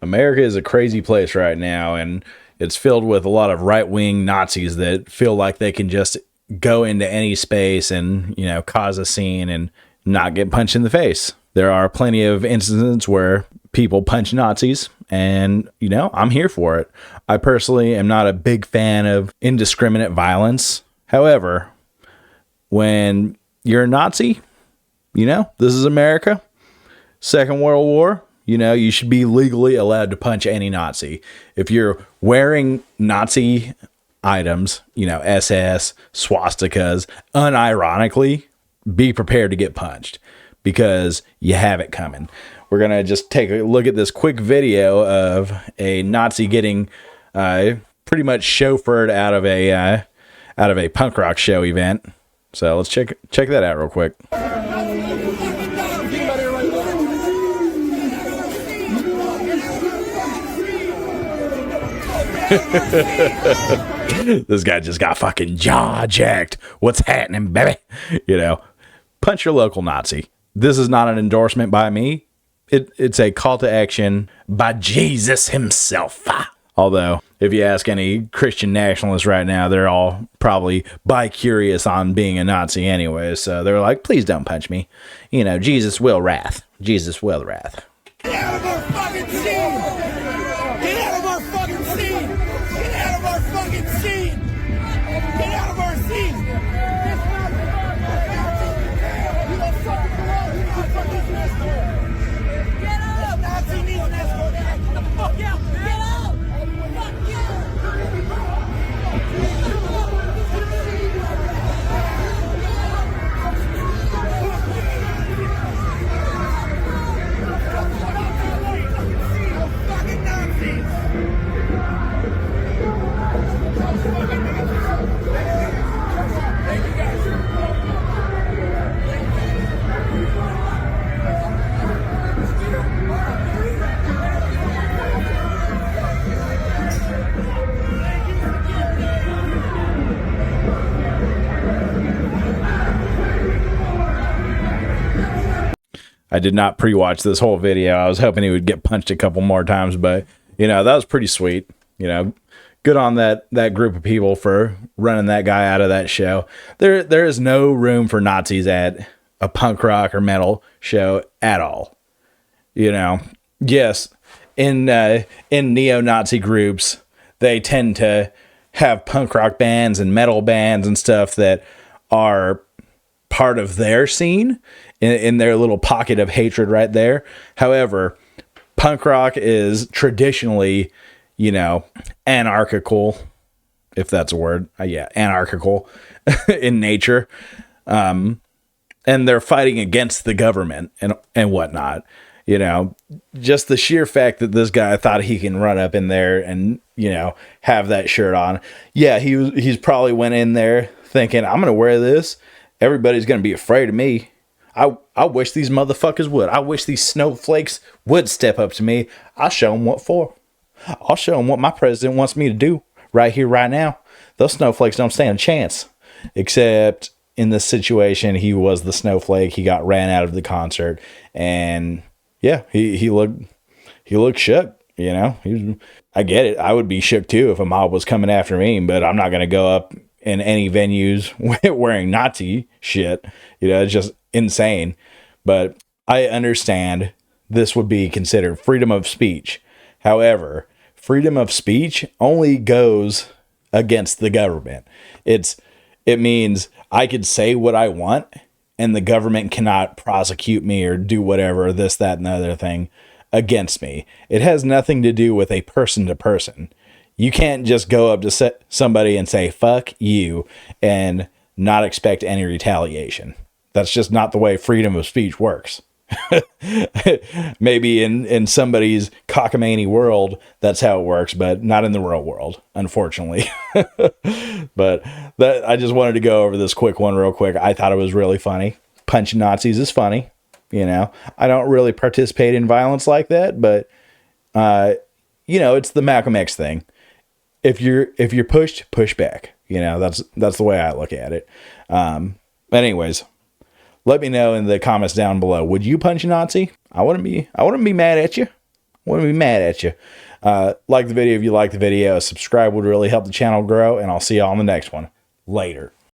America is a crazy place right now, and it's filled with a lot of right-wing Nazis that feel like they can just go into any space and, cause a scene and not get punched in the face. There are plenty of instances where people punch Nazis, and, I'm here for it. I personally am not a big fan of indiscriminate violence. However, when you're a Nazi, this is America, Second World War, you should be legally allowed to punch any Nazi. If you're wearing Nazi items, SS, swastikas, unironically, be prepared to get punched because you have it coming. We're going to just take a look at this quick video of a Nazi getting pretty much chauffeured out of a punk rock show event. So let's check that out real quick. This guy just got fucking jaw jacked. What's happening, baby? Punch your local Nazi. This is not an endorsement by me. It's a call to action by Jesus himself. Although, if you ask any Christian nationalists right now, they're all probably bi-curious on being a Nazi anyway. So they're like, please don't punch me. Jesus will wrath. Jesus will wrath. Get out of our fucking scene! Get out of our fucking scene! Get out of our fucking scene! Get out of our scene! You are fucking wrong! You are fucking escort! Get out! This Nazi needs an escort! Get the fuck out! Get out! Fuck fucking Nazis! I did not pre-watch this whole video. I was hoping he would get punched a couple more times, but that was pretty sweet. Good on that group of people for running that guy out of that show. There is no room for Nazis at a punk rock or metal show at all. Yes, in neo-Nazi groups, they tend to have punk rock bands and metal bands and stuff that are part of their scene in their little pocket of hatred right there. However, punk rock is traditionally, anarchical, if that's a word. Anarchical in nature. And they're fighting against the government and whatnot. Just the sheer fact that this guy thought he can run up in there and, have that shirt on. Yeah, he's probably went in there thinking, I'm going to wear this. Everybody's going to be afraid of me. I wish these motherfuckers would. I wish these snowflakes would step up to me. I'll show them what for. I'll show them what my president wants me to do right here, right now. Those snowflakes don't stand a chance. Except in this situation, he was the snowflake. He got ran out of the concert. And yeah, he looked shook. I get it. I would be shook too if a mob was coming after me, but I'm not going to go up in any venues wearing Nazi shit. It's just insane. But I understand this would be considered freedom of speech. However, freedom of speech only goes against the government. It means I could say what I want and the government cannot prosecute me or do whatever, this, that, and the other thing against me. It has nothing to do with a person to person. You can't just go up to somebody and say, fuck you, and not expect any retaliation. That's just not the way freedom of speech works. Maybe in somebody's cockamamie world, that's how it works, but not in the real world, unfortunately. But I just wanted to go over this quick one real quick. I thought it was really funny. Punching Nazis is funny. I don't really participate in violence like that, but it's the Malcolm X thing. If you're pushed, push back. That's the way I look at it. Anyways, let me know in the comments down below. Would you punch a Nazi? I wouldn't be mad at you. Wouldn't be mad at you. Like the video if you like the video. Subscribe would really help the channel grow, and I'll see you all on the next one. Later.